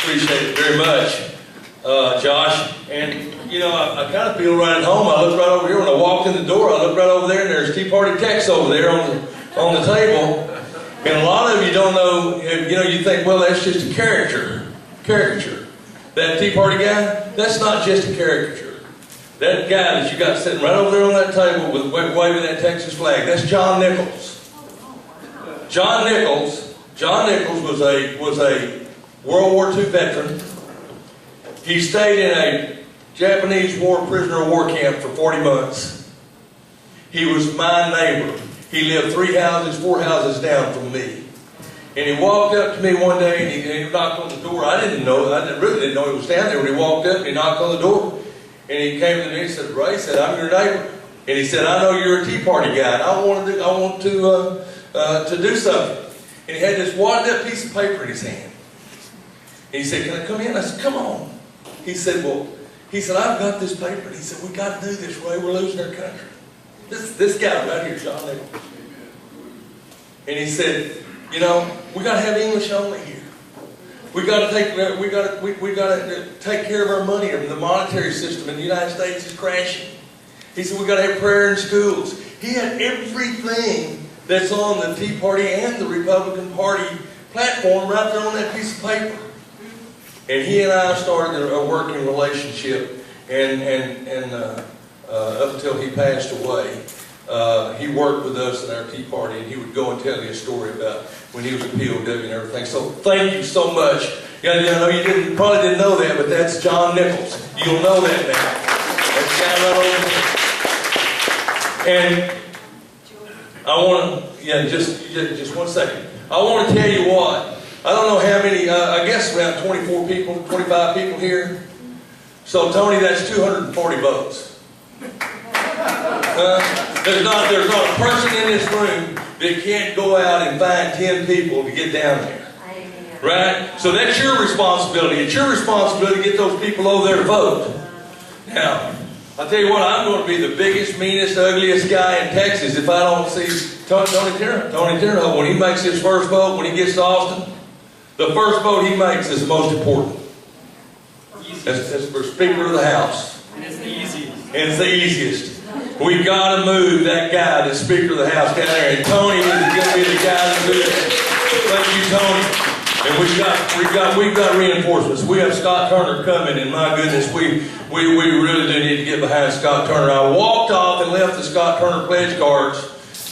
Appreciate it very much, Josh. And you know, I kind of feel right at home. I looked right over here when I walked in the door. I looked right over there, and there's Tea Party text over there on the table. And a lot of you don't know. You know, you think, well, that's just a caricature. That Tea Party guy, that's not just a caricature. That guy that you got sitting right over there on that table with waving that Texas flag, that's John Nichols. John Nichols was a World War II veteran. He stayed in a Japanese prisoner of war camp for 40 months. He was my neighbor. He lived 4 houses down from me. And he walked up to me one day and he knocked on the door. I really didn't know he was down there. When he walked up and he knocked on the door, and he came to me and said, "Ray," said, "I'm your neighbor." And he said, "I know you're a Tea Party guy, and I want to do something." And he had this wadded up piece of paper in his hand. And he said, "Can I come in?" I said, "Come on." He said, "I've got this paper." And he said, "We got to do this, Ray. We're losing our country." This guy right here, John Nichols. And he said, "You know, we got to have English only here. We got to take care of our money. The monetary system in the United States is crashing." He said, "We got to have prayer in schools." He had everything that's on the Tea Party and the Republican Party platform right there on that piece of paper. And he and I started a working relationship, and up until he passed away, he worked with us in our Tea Party, and he would go and tell you a story about when he was a POW and everything. So thank you so much. I know you probably didn't know that, but that's John Nichols. You'll know that now. That's the guy right over there. And I want to, just 1 second. I want to tell you what. I don't know how many, I guess around 25 people here. So Tony, that's 240 votes. There's not a person in this room that can't go out and find 10 people to get down there. Right? So that's your responsibility. It's your responsibility to get those people over there to vote. Now, I'll tell you what, I'm going to be the biggest, meanest, ugliest guy in Texas if I don't see Tony Terrenholt. When he makes his first vote, when he gets to Austin, the first vote he makes is the most important. That's for Speaker of the House. And it's the easiest. And it's the easiest. We've got to move that guy to Speaker of the House down there. And Tony is going to be the guy to do that. Thank you, Tony. And we've got reinforcements. We have Scott Turner coming, and my goodness, we really do need to get behind Scott Turner. I walked off and left the Scott Turner pledge cards,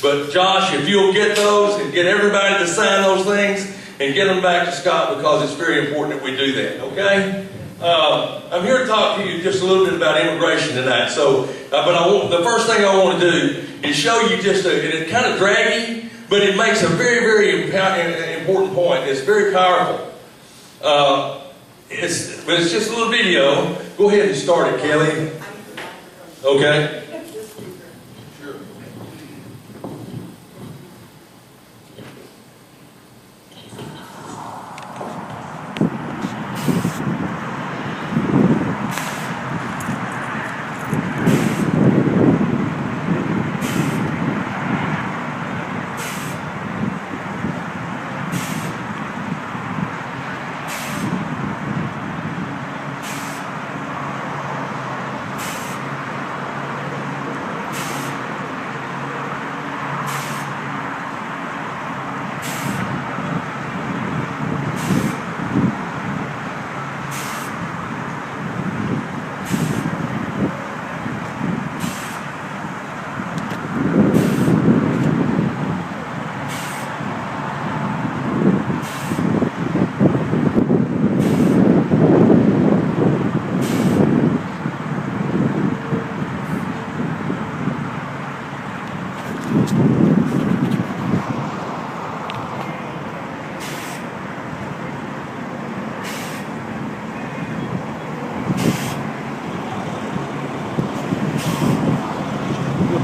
but Josh, if you'll get those and get everybody to sign those things and get them back to Scott, because it's very important that we do that. Okay? I'm here to talk to you just a little bit about immigration tonight. So, the first thing I want to do is show you just it's kind of draggy, but it makes a very, very important point. It's very powerful. It's just a little video. Go ahead and start it, Kelly. Okay.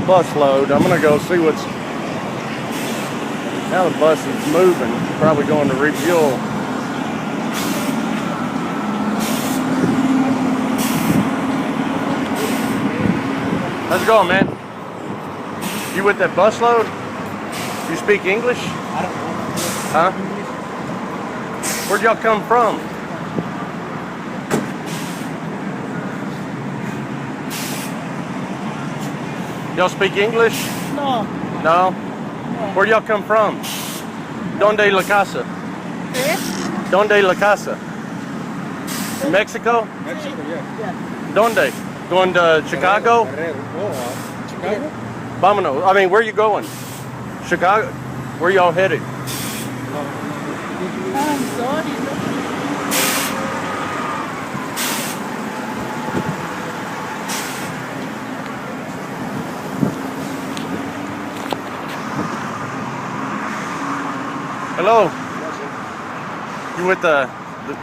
Bus load. I'm gonna go see what's how the bus is moving. Probably going to refuel. How's it going, man? You with that bus load? You speak English? I don't know. Huh? Where'd y'all come from? Y'all speak English? No. No? Where y'all come from? Donde la casa? Eh? Donde la casa? Mexico? Mexico, yeah. Donde? Going to Chicago? Chicago? Vámonos. I mean, where you going? Chicago? Where y'all headed? I'm sorry. No. Hello. You with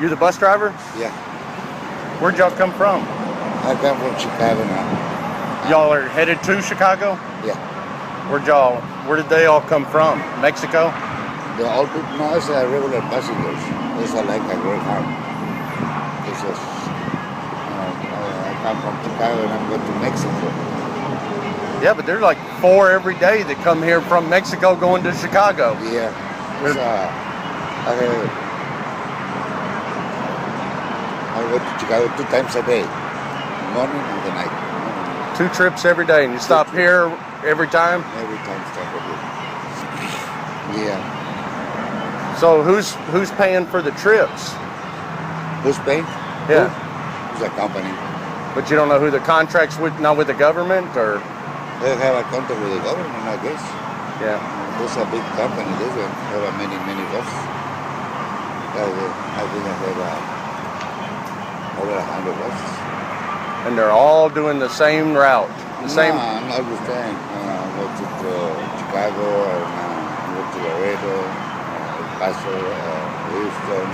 you the bus driver? Yeah, Where'd y'all come from? I come from Chicago now. Y'all are headed to Chicago? Yeah, Where did they all come from? Mexico? the old people now is regular passengers. It's like a Greyhound. It's just, I come from Chicago and I'm going to Mexico. Yeah, but there's like 4 every day that come here from Mexico going to Chicago. Yeah, it's, I go to Chicago 2 times a day, morning and the night. 2 trips every day, and you stop here every time? Every time stop a day. Yeah. So who's paying for the trips? Who's paying? Yeah. Who's a company? But you don't know who the contract's with, not with the government, or? They have a contract with the government, I guess. Yeah. It's a big company. They don't have many buses. I think they have over 100 buses. And they're all doing the same route, the same. No, I'm not understand. Go to Chicago, or go to Laredo, El Paso, Houston,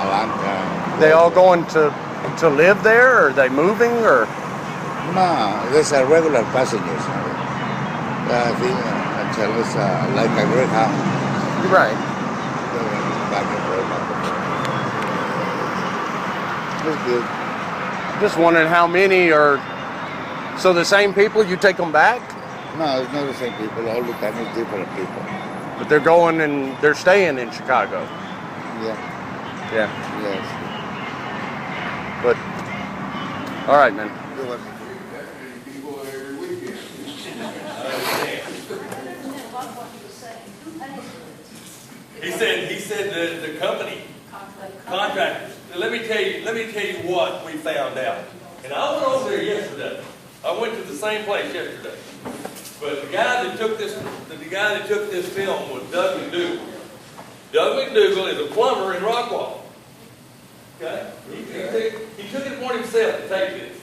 Atlanta. They all going to live there, or are they moving, or? No, these are regular passengers. I think until it's like a Greyhound. You're right. Back and forth, back and forth. It's good. Just wondering how many are. So the same people, you take them back, No, it's not the same people. All the time it's different people. but they're going and they're staying in Chicago. Yeah. Yeah. Yes. But all right, man. You're welcome. He said the company contractors. Let me tell you what we found out. And I went over there yesterday. I went to the same place yesterday. But the guy that took this film was Doug McDougal. Doug McDougal is a plumber in Rockwall. Okay? He took it upon himself to take this.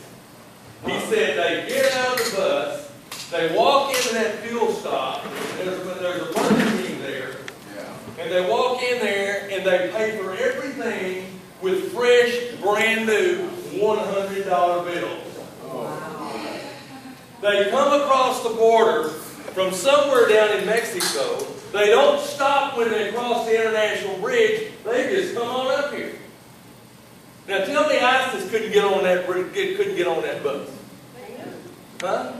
He said they get out of the bus, they walk into that fuel stop, there's a working team there, and they walk in there and they pay for everything with fresh, brand new $100 bills. They come across the border from somewhere down in Mexico. They don't stop when they cross the international bridge. They just come on up here. Now tell me ISIS couldn't get on that bus. Huh?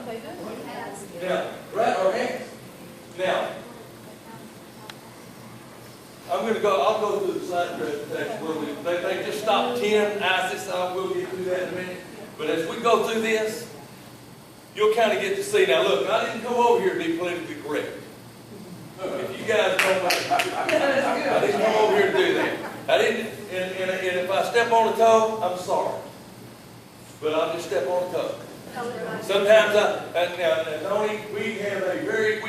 Now, right or hands? Now, I'll go through the slide presentation where they just stopped 10 ISIS. We'll get through that in a minute. But as we go through this, you'll kind of get to see. Now look, I didn't come over here to be politically correct. If you guys don't mind, I didn't come over here to do that. I didn't, and if I step on a toe, I'm sorry. But I'll just step on a toe. Sometimes Tony, we have a very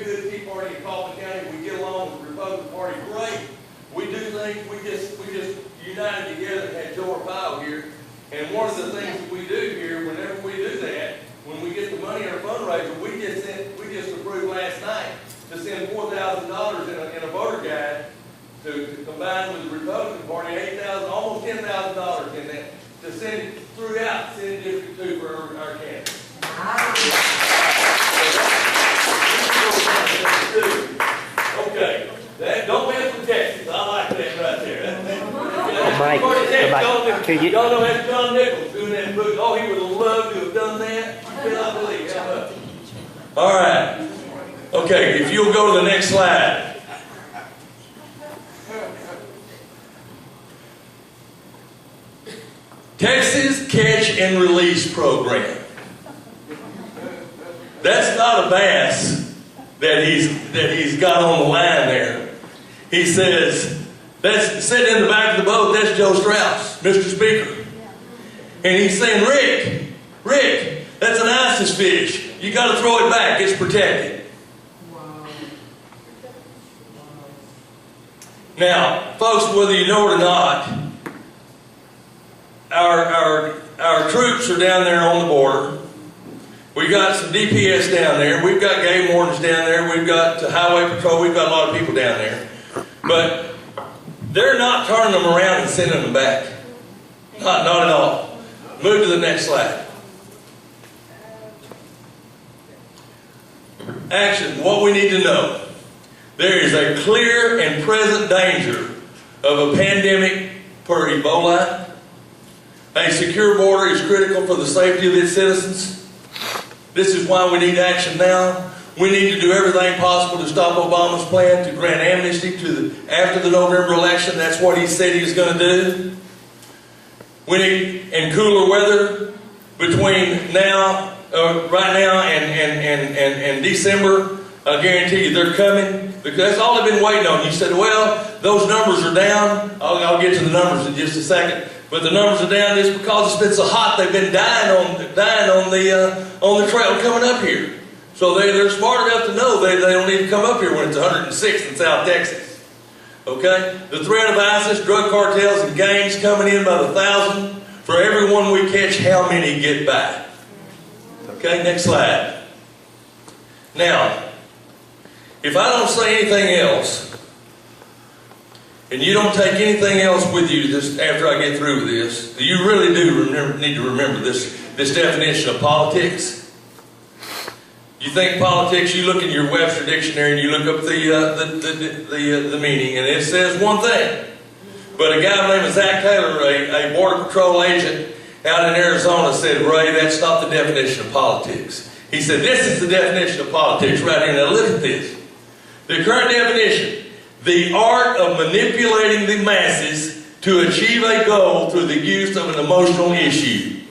good Tea Party in Kaufman County. We get along with the Republican Party great. We do things, we just united together and had Joe Arpaio here. And one of the things that we do here, whenever we do that, when we get the money in our fundraiser, we just approved last night to send $4,000 in a voter guide to combine with the Republican Party, almost $10,000 in that, to send it throughout Senate District 2 for our candidates. Okay, don't mess with Texas. I like that right there. Mike, Y'all know that's John Nichols doing that book. Oh, he would love to have done that. You cannot believe how much. All right. Okay, if you'll go to the next slide. Texas Catch and Release Program. not a bass that he's got on the line there. He says, that's sitting in the back of the boat, that's Joe Strauss, Mr. Speaker. And he's saying, Rick, that's an ISIS fish. You got to throw it back, it's protected. Now, folks, whether you know it or not, our troops are down there on the border. We got some DPS down there. We've got game wardens down there. We've got highway patrol. We've got a lot of people down there. But they're not turning them around and sending them back. Not at all. Move to the next slide. Action. What we need to know. There is a clear and present danger of a pandemic per Ebola. A secure border is critical for the safety of its citizens. This is why we need action now. We need to do everything possible to stop Obama's plan to grant amnesty after the November election. That's what he said he was going to do. We need, in cooler weather, between right now and December, I guarantee you they're coming. Because that's all they've been waiting on. You said, well, those numbers are down. I'll get to the numbers in just a second. But the numbers are down just because it's been so hot. They've been dying on the trail coming up here. So they're smart enough to know they don't need to come up here when it's 106 in South Texas. Okay? The threat of ISIS, drug cartels, and gangs coming in by the thousand. For every one we catch, how many get by? Okay, next slide. Now, if I don't say anything else, and you don't take anything else with you after I get through with this, you really do need to remember this definition of politics. You think politics, you look in your Webster dictionary and you look up the meaning, and it says one thing. But a guy named Zach Taylor, a Border Patrol agent out in Arizona, said, Ray, that's not the definition of politics. He said, this is the definition of politics right here. Now look at this. The current definition. The art of manipulating the masses to achieve a goal through the use of an emotional issue.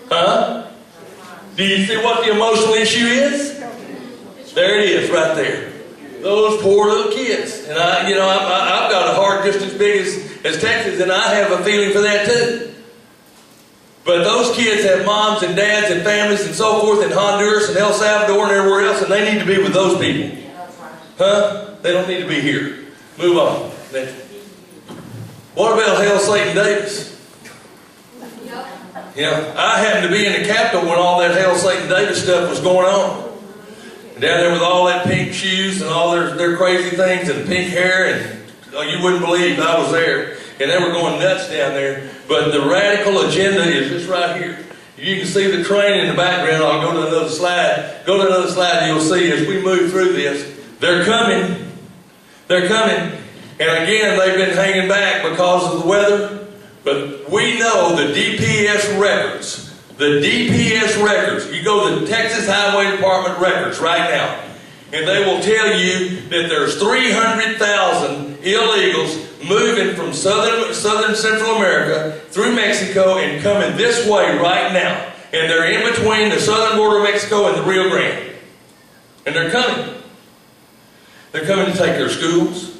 Huh? Do you see what the emotional issue is? There it is, right there. Those poor little kids. And I've got a heart just as big as Texas, and I have a feeling for that too. But those kids have moms and dads and families and so forth in Honduras and El Salvador and everywhere else, and they need to be with those people. Huh? They don't need to be here. Move on. Next. What about Hail Satan Davis? Yeah, I happened to be in the Capitol when all that Hail Satan Davis stuff was going on. Down there with all that pink shoes and all their crazy things and pink hair, and you wouldn't believe I was there. And they were going nuts down there. But the radical agenda is just right here. You can see the train in the background. I'll go to another slide. Go to another slide and you'll see as we move through this, they're coming. They're coming. And again, they've been hanging back because of the weather. But we know the DPS records. The DPS records. You go to the Texas Highway Department records right now. And they will tell you that there's 300,000 illegals moving from southern Central America through Mexico and coming this way right now. And they're in between the southern border of Mexico and the Rio Grande. And they're coming. They're coming to take our schools,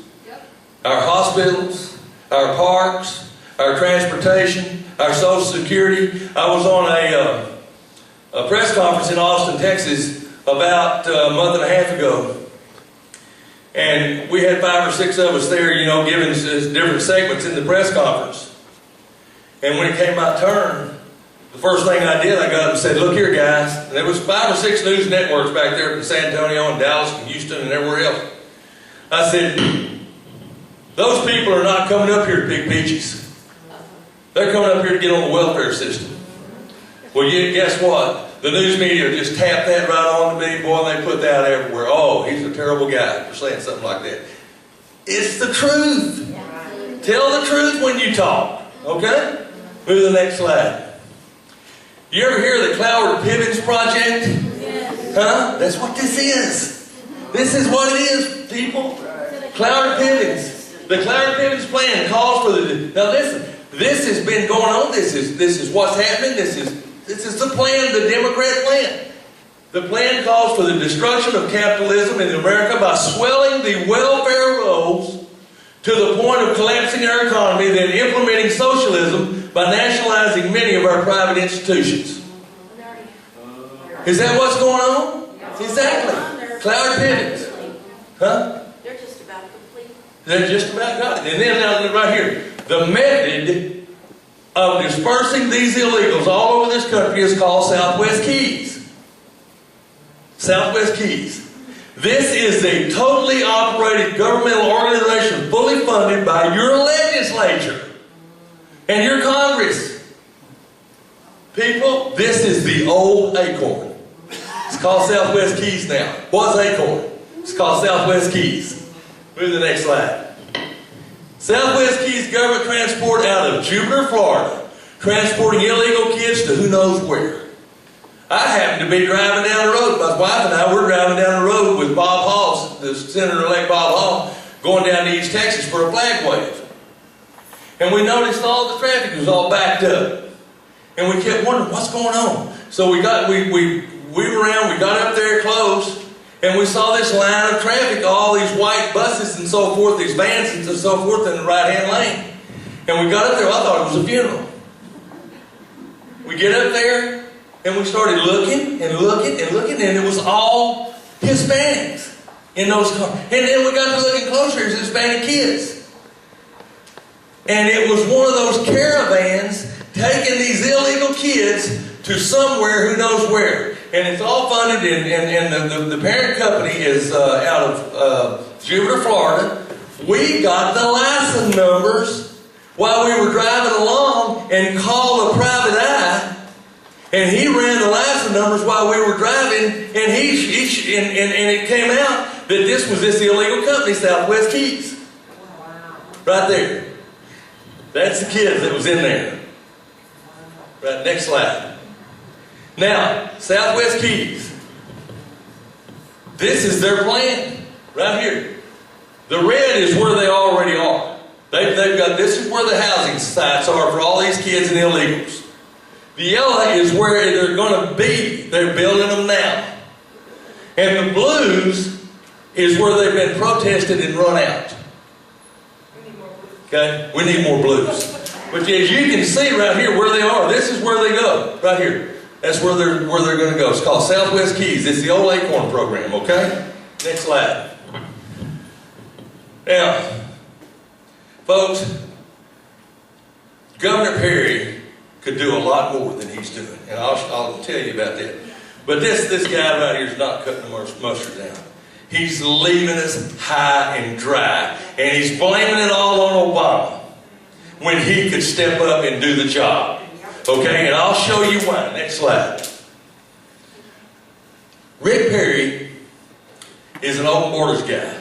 our hospitals, our parks, our transportation, our Social Security. I was on a press conference in Austin, Texas about a month and a half ago. And we had 5 or 6 of us there, giving different segments in the press conference. And when it came my turn, the first thing I did, I got up and said, look here, guys. And there was 5 or 6 news networks back there from San Antonio and Dallas and Houston and everywhere else. I said, those people are not coming up here to pick peaches. They're coming up here to get on the welfare system. Well, guess what? The news media just tapped that right on to me, boy, and they put that everywhere. Oh, he's a terrible guy for saying something like that. It's the truth. Tell the truth when you talk. Okay? Move to the next slide. You ever hear of the Cloward Pibbins Project? Huh? That's what this is. This is what it is, people. Cloward Pibbins. The Cloward Pibbins plan calls for the... Now listen, this has been going on. This is what's happening. This is the plan, the Democrat plan. The plan calls for the destruction of capitalism in America by swelling the welfare rolls to the point of collapsing our economy, then implementing socialism by nationalizing many of our private institutions. Is that what's going on? Exactly. Cloud Pittings. Huh? They're just about complete. They're just about got it. And then now right here, the method of dispersing these illegals all over this country is called Southwest Keys. Southwest Keys. This is a totally operated governmental organization fully funded by your legislature and your Congress. People, this is the old Acorn. It's called Southwest Keys now. What's Acorn? It's called Southwest Keys. Move to the next slide. Southwest Keys government transport out of Jupiter, Florida, transporting illegal kids to who knows where. I happened to be driving down the road. My wife and I were driving down the road with Bob Hall, the Senator-elect Bob Hall, going down to East Texas for a flag wave. And we noticed all the traffic was all backed up. And we kept wondering, what's going on? So we got up there close, and we saw this line of traffic, all these white buses and so forth, these vans and so forth in the right-hand lane. And we got up there, I thought it was a funeral. We get up there, and we started looking and looking and looking, and it was all Hispanics in those cars. And then we got to looking closer, it was Hispanic kids. And it was one of those caravans taking these illegal kids to somewhere, who knows where. And it's all funded, and the parent company is out of Jupiter, Florida. We got the license numbers while we were driving along and called a private eye. And he ran the license numbers while we were driving, and it came out that this was this illegal company, Southwest Keys. Right there. That's the kids that was in there. Right, next slide. Now, Southwest Keys. This is their plan. Right here. The red is where they already are. They've got, this is where the housing sites are for all these kids and illegals. The yellow is where they're going to be. They're building them now. And the blues is where they've been protested and run out. Okay? We need more blues. But as you can see right here where they are, this is where they go. Right here. That's where they're going to go. It's called Southwest Keys. It's the old Acorn program, okay? Next slide. Now, folks, Governor Perry could do a lot more than he's doing. And I'll tell you about that. But this guy right here is not cutting the mustard down. He's leaving us high and dry. And he's blaming it all on Obama when he could step up and do the job. Okay, and I'll show you why. Next slide. Rick Perry is an open borders guy.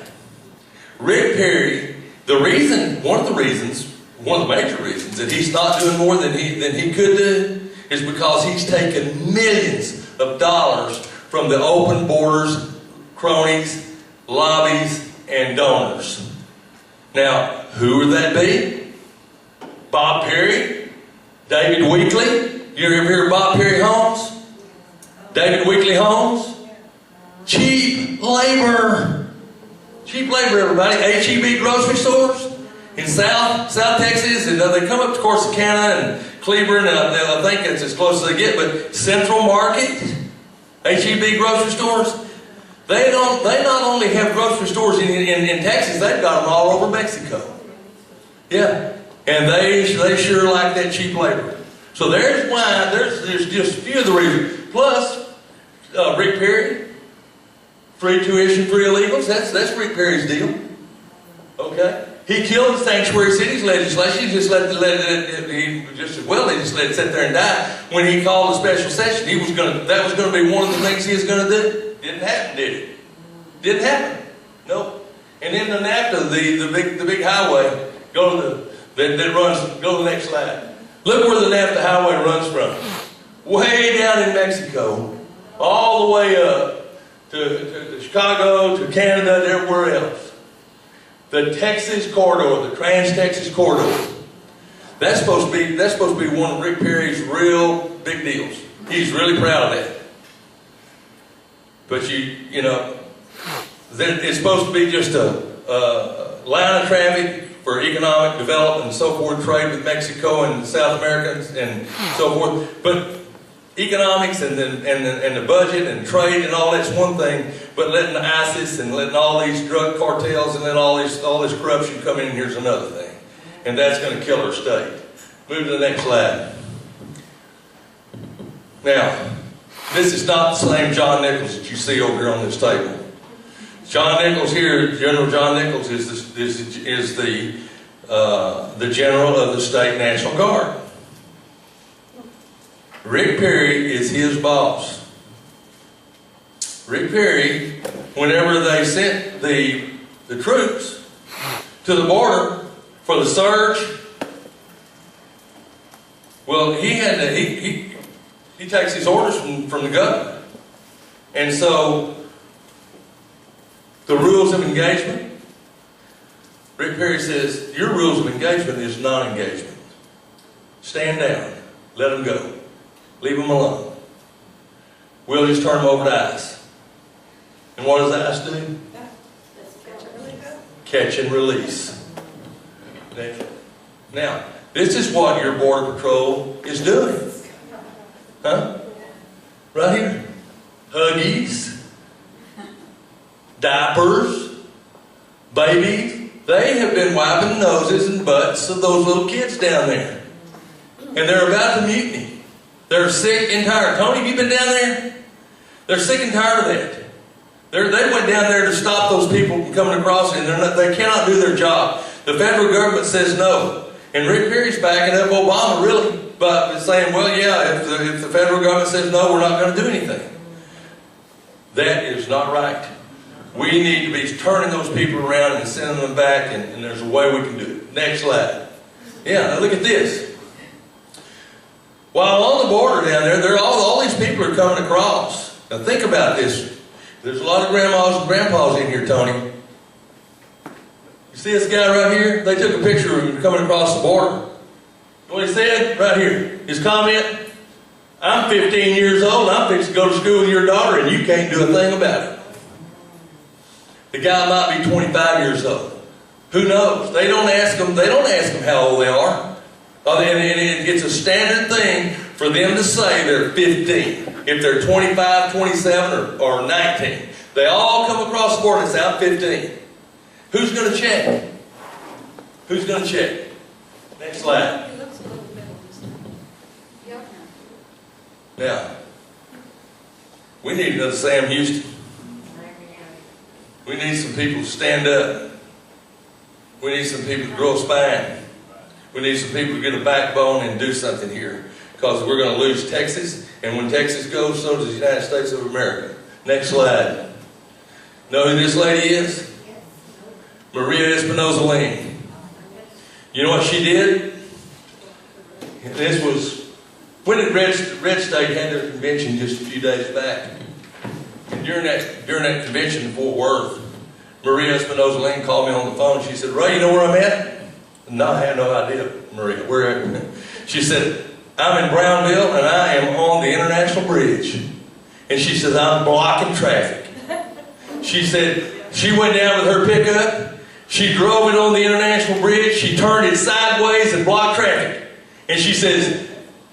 Rick Perry, one of the major reasons that he's not doing more than he could do is because he's taken millions of dollars from the open borders, cronies, lobbies, and donors. Now, who would that be? Bob Perry? David Weekley? You ever hear of Bob Perry Homes? David Weekley Homes? Cheap labor. Cheap labor, everybody. H-E-B grocery stores in South Texas. And they come up to Corsicana and Cleveland, and I think it's as close as they get. But Central Market, H-E-B grocery stores, they not only have grocery stores in Texas, they've got them all over Mexico. Yeah. And they sure like that cheap labor. So there's why, there's just a few of the reasons. Plus, Rick Perry, free tuition, free illegals, that's Rick Perry's deal. Okay? He killed the sanctuary cities legislation. He just let it sit there and die. When he called a special session, that was going to be one of the things he was going to do. Didn't happen, did it? Didn't happen. Nope. And then the NAFTA, the big highway, go to the next slide. Look where the NAFTA highway runs from. Way down in Mexico, all the way up to Chicago, to Canada, and everywhere else. The Texas corridor, the Trans-Texas corridor. That's supposed to be one of Rick Perry's real big deals. He's really proud of that. But you know, it's supposed to be just a line of traffic for economic development and so forth, trade with Mexico and South America and so forth. But economics and the budget and trade and all that's one thing, but letting the ISIS and letting all these drug cartels and letting all this corruption come in here's another thing. And that's going to kill our state. Move to the next slide. Now, this is not the same John Nichols that you see over here on this table. John Nichols here, General John Nichols, is the general of the State National Guard. Rick Perry is his boss. Rick Perry, whenever they sent the troops to the border for the surge, well, he takes his orders from the government. And so, the rules of engagement, Rick Perry says, your rules of engagement is non-engagement. Stand down. Let them go. Leave them alone. We'll just turn them over to ICE. And what does ICE do? Catch and release. Now, this is what your Border Patrol is doing. Huh? Right here. Huggies. Diapers, babies, they have been wiping the noses and butts of those little kids down there. And they're about to mutiny. They're sick and tired. Tony, have you been down there? They're sick and tired of that. They went down there to stop those people from coming across, and they cannot do their job. The federal government says no. And Rick Perry's backing up Obama, really, by saying, well, yeah, if the federal government says no, we're not going to do anything. That is not right. We need to be turning those people around and sending them back, and there's a way we can do it. Next slide. Yeah, now look at this. While on the border down there, all these people are coming across. Now think about this. There's a lot of grandmas and grandpas in here, Tony. You see this guy right here? They took a picture of him coming across the border. What he said? Right here. His comment, I'm 15 years old, I'm fixing to go to school with your daughter, and you can't do a thing about it. The guy might be 25 years old. Who knows? They don't ask them how old they are. And it's a standard thing for them to say they're 15. If they're 25, 27, or 19. They all come across the board and say, I'm 15. Who's going to check? Who's going to check? Next slide. Now, we need another Sam Houston. We need some people to stand up. We need some people to grow a spine. We need some people to get a backbone and do something here. Because we're going to lose Texas, and when Texas goes, so does the United States of America. Next slide. Know who this lady is? Maria Espinosa-Ling. You know what she did? This was, when did Red State had their convention just a few days back? And during that convention in Fort Worth, Maria Espinosa-Ling called me on the phone. She said, Ray, you know where I'm at? No, I had no idea, Maria. Where at? She said, I'm in Brownville and I am on the International Bridge. And she says, I'm blocking traffic. She said, she went down with her pickup. She drove it on the International Bridge. She turned it sideways and blocked traffic. And she says,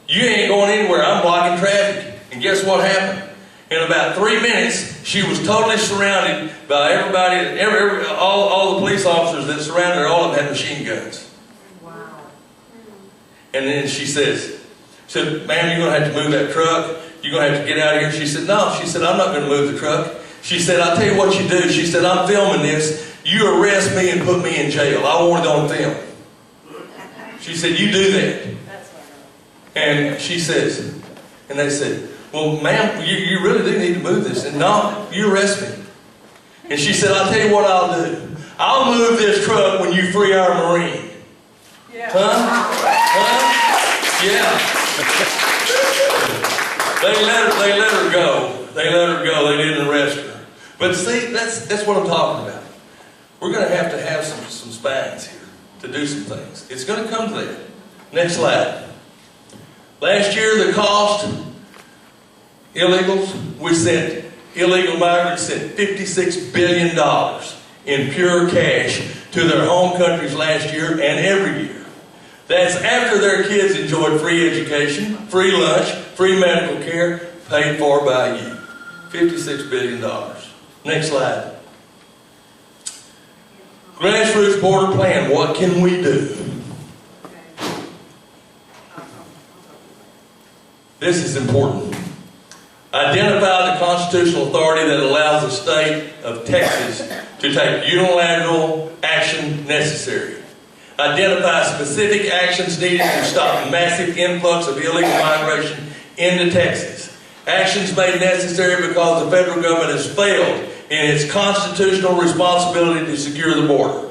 you ain't going anywhere. I'm blocking traffic. And guess what happened? In about 3 minutes, she was totally surrounded by everybody, all the police officers that surrounded her, all of them had machine guns. Wow. And then she said, ma'am, you're going to have to move that truck. You're going to have to get out of here. She said, no. She said, I'm not going to move the truck. She said, I'll tell you what you do. She said, I'm filming this. You arrest me and put me in jail. I want it on film. She said, you do that. And she says, and they said, well, ma'am, you really do need to move this. And no, you arrest me. And she said, I'll tell you what I'll do. I'll move this truck when you free our Marine. Yeah. Yeah. They let her go. They let her go. They didn't arrest her. But see, that's what I'm talking about. We're going to have some spines here to do some things. It's going to come to that. Next slide. Last year, the cost illegals, we sent illegal migrants sent $56 billion in pure cash to their home countries last year and every year. That's after their kids enjoyed free education, free lunch, free medical care, paid for by you. $56 billion. Next slide. Grassroots border plan. What can we do? This is important. Identify the constitutional authority that allows the state of Texas to take unilateral action necessary. Identify specific actions needed to stop the massive influx of illegal migration into Texas. Actions made necessary because the federal government has failed in its constitutional responsibility to secure the border.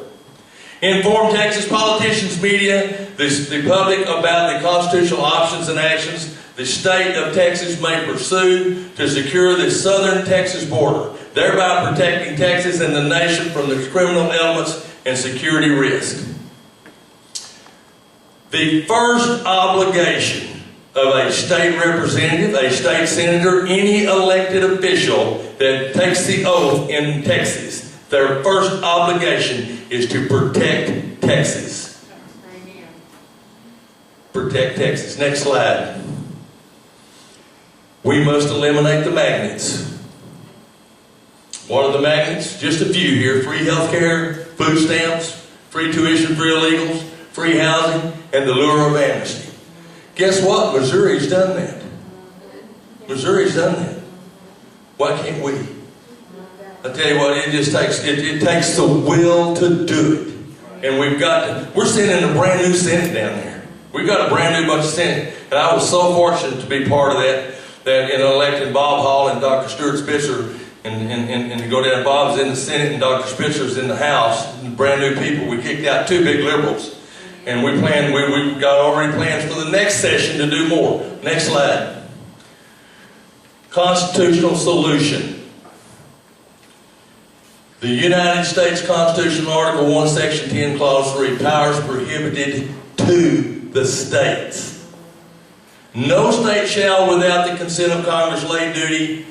Inform Texas politicians, media, the public about the constitutional options and actions the state of Texas may pursue to secure the southern Texas border, thereby protecting Texas and the nation from the criminal elements and security risk. The first obligation of a state representative, a state senator, any elected official that takes the oath in Texas, their first obligation is to protect Texas. Protect Texas. Next slide. We must eliminate the magnets. What are the magnets? Just a few here. Free health care, food stamps, free tuition for illegals, free housing, and the lure of amnesty. Guess what? Missouri's done that. Missouri's done that. Why can't we? I tell you what, it just takes it takes the will to do it. And we're sending a brand new Senate down there. We've got a brand new bunch of Senate. And I was so fortunate to be part of that in electing Bob Hall and Dr. Stuart Spitzer, and to go down. Bob's in the Senate and Dr. Spitzer's in the House. Brand new people. We kicked out 2 big liberals. And we've got already plans for the next session to do more. Next slide. Constitutional solution. The United States Constitution, Article 1, Section 10, Clause 3, powers prohibited to the states. No state shall, without the consent of Congress, lay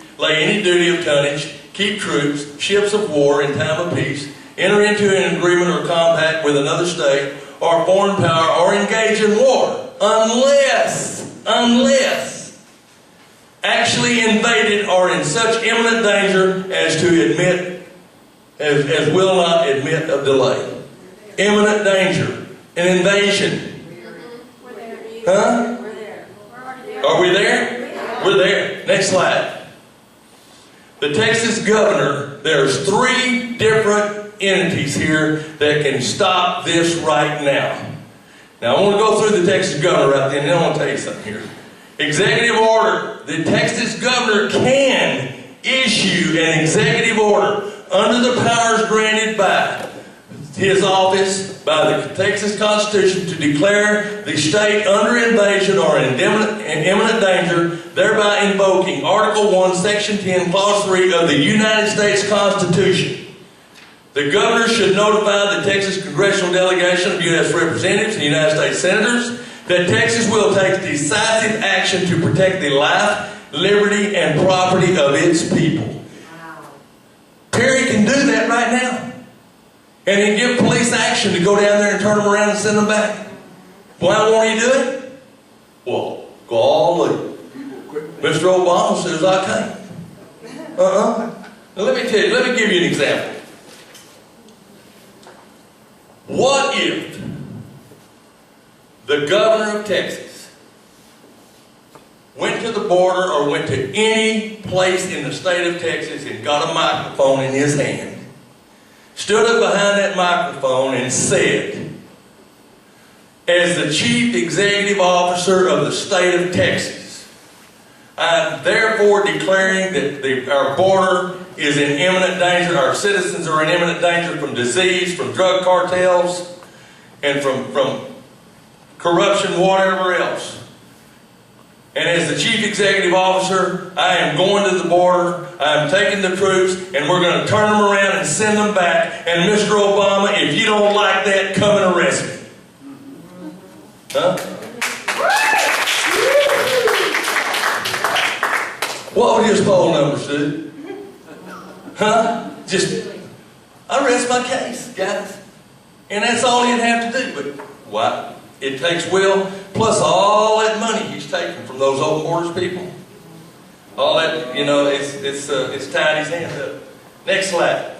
any duty of tonnage, keep troops, ships of war in time of peace, enter into an agreement or compact with another state or foreign power, or engage in war, unless actually invaded or in such imminent danger as will not admit of delay. Imminent danger, an invasion. Huh? Are we there? We're there. Next slide. The Texas governor, there's 3 different entities here that can stop this right now. Now I want to go through the Texas governor right there, and then I want to tell you something here. Executive order. The Texas governor can issue an executive order under the powers granted by his office, by the Texas Constitution, to declare the state under invasion or in imminent danger, thereby invoking Article 1, Section 10, Clause 3 of the United States Constitution. The governor should notify the Texas congressional delegation of U.S. representatives and United States senators that Texas will take decisive action to protect the life, liberty, and property of its people. Wow. Perry can do that right now. And then give police action to go down there and turn them around and send them back. Why won't he do it? Well, golly. Mr. Obama says I can't. Now let me tell you, let me give you an example. What if the governor of Texas went to the border or went to any place in the state of Texas and got a microphone in his hand, stood up behind that microphone and said, as the chief executive officer of the state of Texas, I am therefore declaring that our border is in imminent danger, our citizens are in imminent danger from disease, from drug cartels, and from corruption, whatever else. And as the chief executive officer, I am going to the border, I am taking the troops, and we're going to turn them around and send them back. And Mr. Obama, if you don't like that, come and arrest me. Huh? What would his poll numbers do? Just, I rest my case, guys. And that's all he'd have to do. But why? It takes will, plus all that money he's taking from those open borders people. All that, you know, it's tied his hands up. Next slide.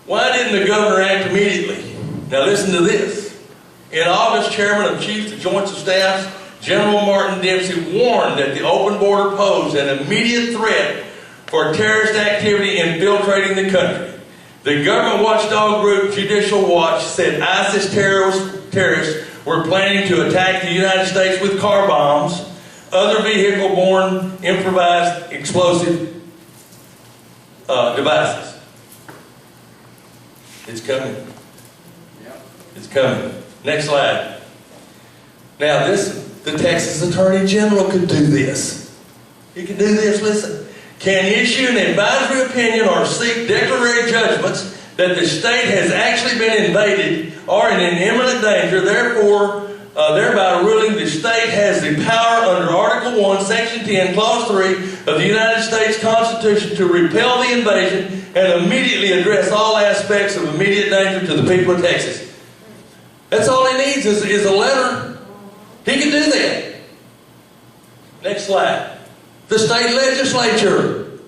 Why didn't the governor act immediately? Now listen to this. In August, Chairman of Chiefs of Joints of Staffs, General Martin Dempsey warned that the open border posed an immediate threat for terrorist activity infiltrating the country. The government watchdog group Judicial Watch said ISIS terrorists were planning to attack the United States with car bombs, other vehicle-borne improvised explosive devices. It's coming. It's coming. Next slide. Now the Texas Attorney General could do this. He could do this, listen. Can issue an advisory opinion or seek declaratory judgments that the state has actually been invaded or in an imminent danger, thereby ruling the state has the power under Article 1, Section 10, Clause 3 of the United States Constitution to repel the invasion and immediately address all aspects of immediate danger to the people of Texas. That's all he needs is a letter. He can do that. Next slide. The state legislature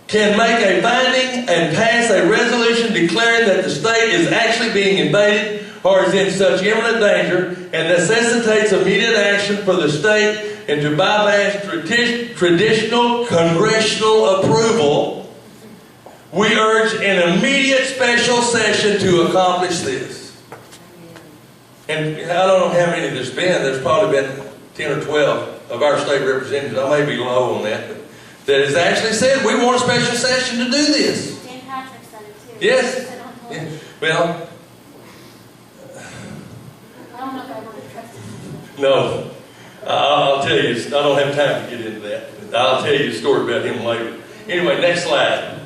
can make a finding and pass a resolution declaring that the state is actually being invaded or is in such imminent danger and necessitates immediate action for the state and to bypass traditional congressional approval. We urge an immediate special session to accomplish this. And I don't know how many there's been. There's probably been 10 or 12 of our state representatives. I may be low on that, but that has actually said we want a special session to do this. Dan Patrick said it too. Yes. Yeah. Well, I don't know if I want to trust him. no. I'll tell you, I don't have time to get into that. I'll tell you a story about him later. Anyway, next slide.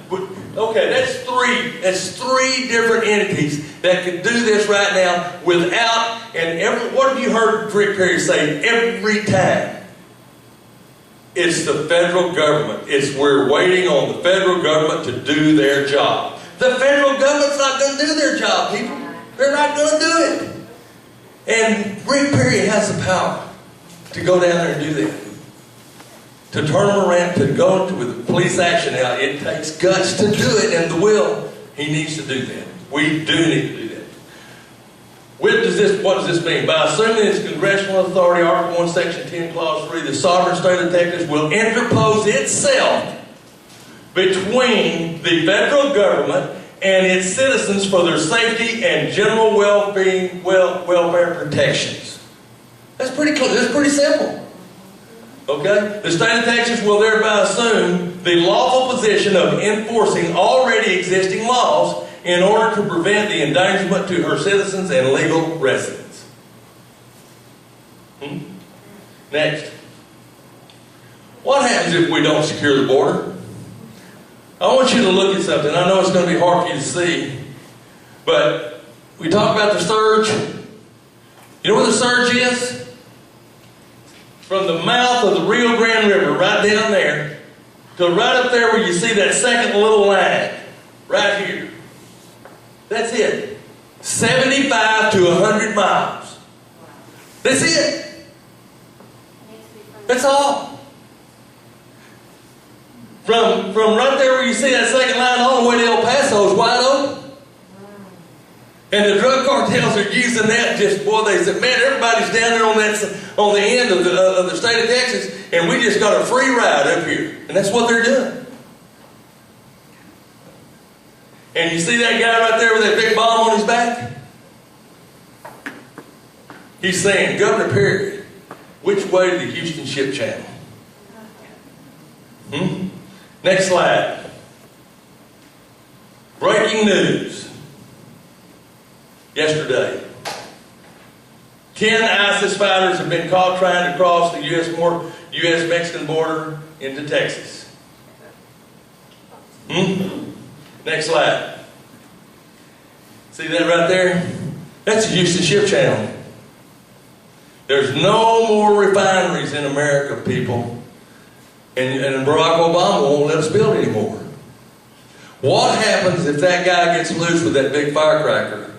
Okay, that's three different entities that could do this right now without, what have you heard Rick Perry say every time? It's the federal government. We're waiting on the federal government to do their job. The federal government's not going to do their job, people. They're not going to do it. And Rick Perry has the power to go down there and do that. To turn them around, to go with police action now. It takes guts to do it and the will. He needs to do that. We do need to do that. What does this mean? By assuming its congressional authority, Article 1, Section 10, Clause 3, the sovereign state of Texas will interpose itself between the federal government and its citizens for their safety and general welfare protections. That's pretty close. That's pretty simple. Okay? The state of Texas will thereby assume the lawful position of enforcing already existing laws in order to prevent the endangerment to her citizens and legal residents. Next. What happens if we don't secure the border? I want you to look at something. I know it's going to be hard for you to see, but we talk about the surge. You know where the surge is? From the mouth of the Rio Grande River, right down there, to right up there where you see that second little line, right here. That's it. 75 to 100 miles. That's it. That's all. From right there where you see that second line all the way to El Paso is wide open. And the drug cartels are using that they said, man, everybody's down there on the end of the state of Texas, and we just got a free ride up here. And that's what they're doing. And you see that guy right there with that big bomb on his back? He's saying, Governor Perry, which way to the Houston Ship Channel? Next slide. Breaking news. Yesterday, 10 ISIS fighters have been caught trying to cross the U.S.-Mexican border into Texas. Next slide. See that right there? That's the Houston Ship Channel. There's no more refineries in America, people. And Barack Obama won't let us build anymore. What happens if that guy gets loose with that big firecracker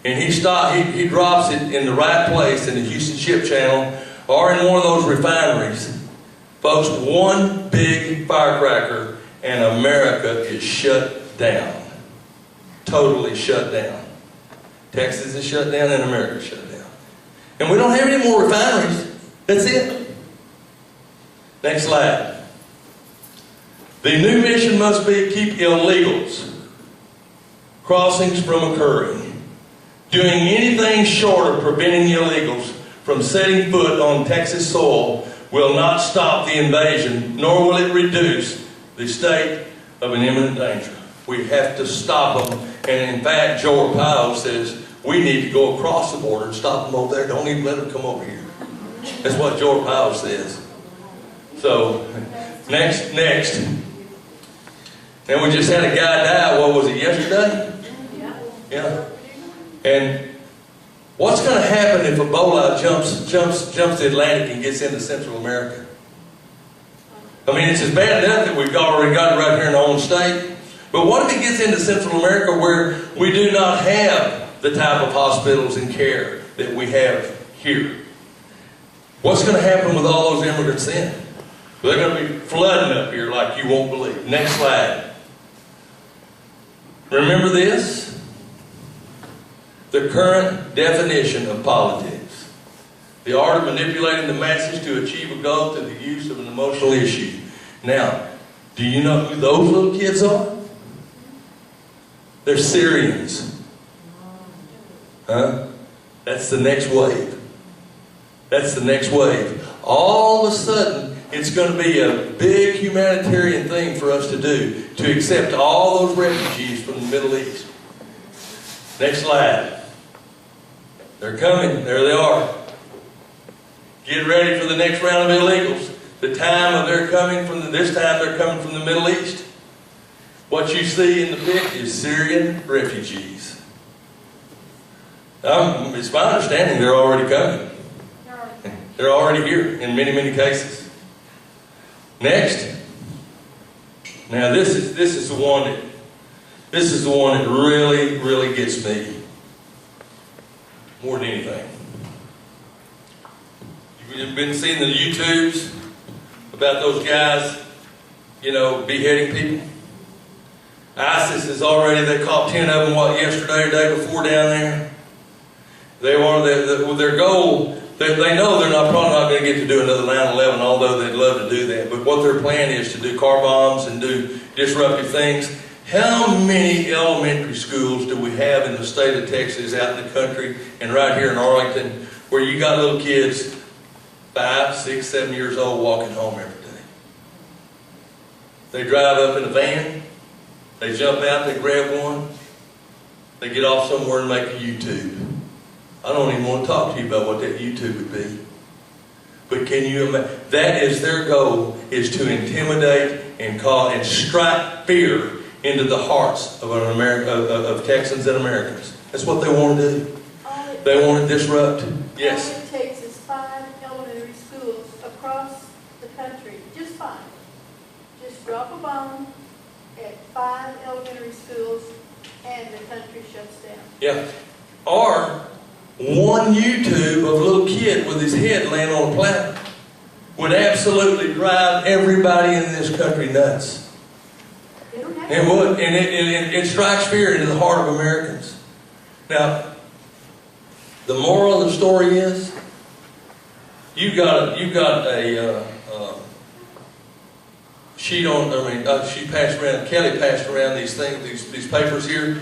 and he drops it in the right place in the Houston Ship Channel or in one of those refineries? Folks, one big firecracker and America is shut down. Totally shut down. Texas is shut down and America is shut down. And we don't have any more refineries. That's it. Next slide. The new mission must be keep illegals crossings from occurring. Doing anything short of preventing illegals from setting foot on Texas soil will not stop the invasion, nor will it reduce the state of an imminent danger. We have to stop them. And in fact, Joe Arpaio says we need to go across the border and stop them over there. Don't even let them come over here. That's what Joe Arpaio says. So, next. And we just had a guy die, what was it, yesterday? Yeah. And what's going to happen if Ebola jumps the Atlantic and gets into Central America? I mean, it's as bad enough that we've already got it right here in our own state. But what if it gets into Central America where we do not have the type of hospitals and care that we have here? What's going to happen with all those immigrants then? They're going to be flooding up here like you won't believe. Next slide. Remember this? The current definition of politics. The art of manipulating the masses to achieve a goal through the use of an emotional issue. Now, do you know who those little kids are? They're Syrians. Huh? That's the next wave. That's the next wave. All of a sudden, it's going to be a big humanitarian thing for us to do, to accept all those refugees from the Middle East. Next slide. They're coming. There they are. Get ready for the next round of illegals. The time of their coming from this time they're coming from the Middle East. What you see in the pic is Syrian refugees. It's my understanding they're already coming. They're already here in many, many cases. Next. Now this is the one that really, really gets me more than anything. You've been seeing the YouTubes about those guys, beheading people. ISIS is already, they caught 10 of them, yesterday or day before down there. They want their goal. They know they're probably not going to get to do another 9/11, although they'd love to do that. But what their plan is to do car bombs and do disruptive things. How many elementary schools do we have in the state of Texas, out in the country, and right here in Arlington, where you got little kids 5, 6, 7 years old walking home every day? They drive up in a van, they jump out, they grab one, they get off somewhere and make a YouTube. I don't even want to talk to you about what that YouTube would be. But can you imagine? That is their goal, is to intimidate and strike fear into the hearts of Texans and Americans. That's what they want to do. They want to disrupt. Yes? All it takes is 5 elementary schools across the country. Just 5. Just drop a bomb at 5 elementary schools and the country shuts down. Yeah. Or one YouTube of a little kid with his head laying on a platter would absolutely drive everybody in this country nuts. It would, and it strikes fear into the heart of Americans. Now, the moral of the story is, you've got a sheet on. Kelly passed around these things, these papers here.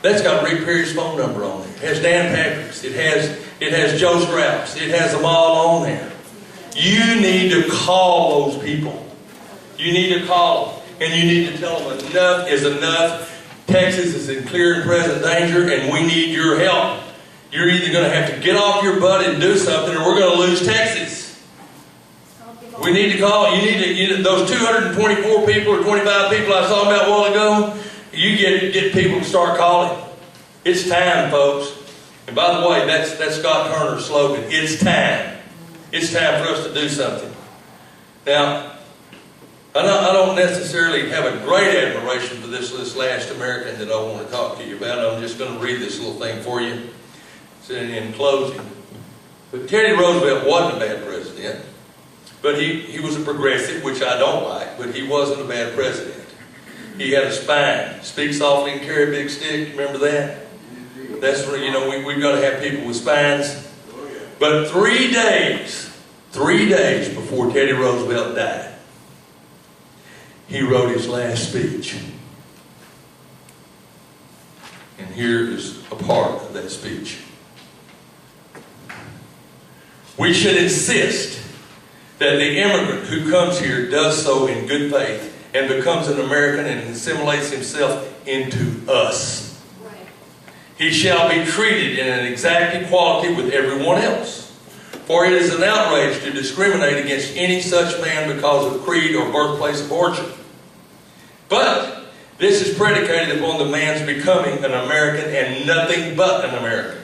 That's got Rick Perry's phone number on there. It has Dan Patrick's. It has Joe Strauss. It has them all on there. You need to call those people. You need to call them. And you need to tell them enough is enough. Texas is in clear and present danger, and we need your help. You're either going to have to get off your butt and do something, or we're going to lose Texas. We need to call. You need to those 224 people or 25 people I saw about a while ago. You get people to start calling. It's time, folks. And by the way, that's Scott Turner's slogan. It's time. It's time for us to do something. Now, I don't necessarily have a great admiration for this last American that I want to talk to you about. I'm just going to read this little thing for you. It's in closing. But Teddy Roosevelt wasn't a bad president, but he was a progressive, which I don't like, but he wasn't a bad president. He had a spine, speak softly and carry a big stick. Remember that? That's where, you know, we've got to have people with spines. But 3 days before Teddy Roosevelt died, he wrote his last speech. And here is a part of that speech. We should insist that the immigrant who comes here does so in good faith and becomes an American and assimilates himself into us. Right. He shall be treated in an exact equality with everyone else. For it is an outrage to discriminate against any such man because of creed or birthplace of origin. But this is predicated upon the man's becoming an American and nothing but an American.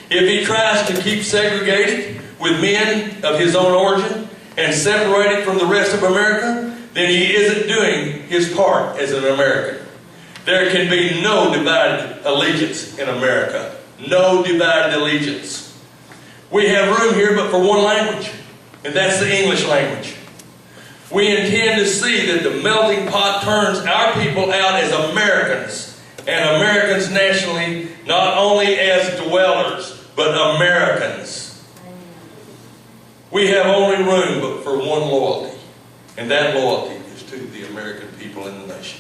If he tries to keep segregated with men of his own origin and separated from the rest of America, then he isn't doing his part as an American. There can be no divided allegiance in America. No divided allegiance. We have room here but for one language, and that's the English language. We intend to see that the melting pot turns our people out as Americans, and Americans nationally, not only as dwellers, but Americans. We have only room but for one loyalty, and that loyalty is to the American people and the nation.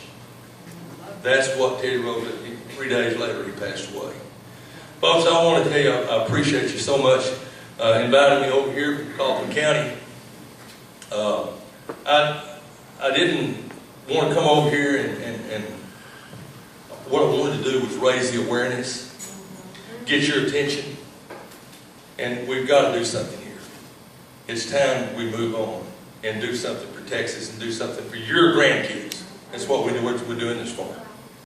That's what Teddy Roosevelt, 3 days later, he passed away. Folks, I want to tell you, I appreciate you so much inviting me over here from Kaufman County. I didn't want to come over here and what I wanted to do was raise the awareness, get your attention, and we've got to do something here. It's time we move on and do something for Texas and do something for your grandkids. That's what we're doing this for.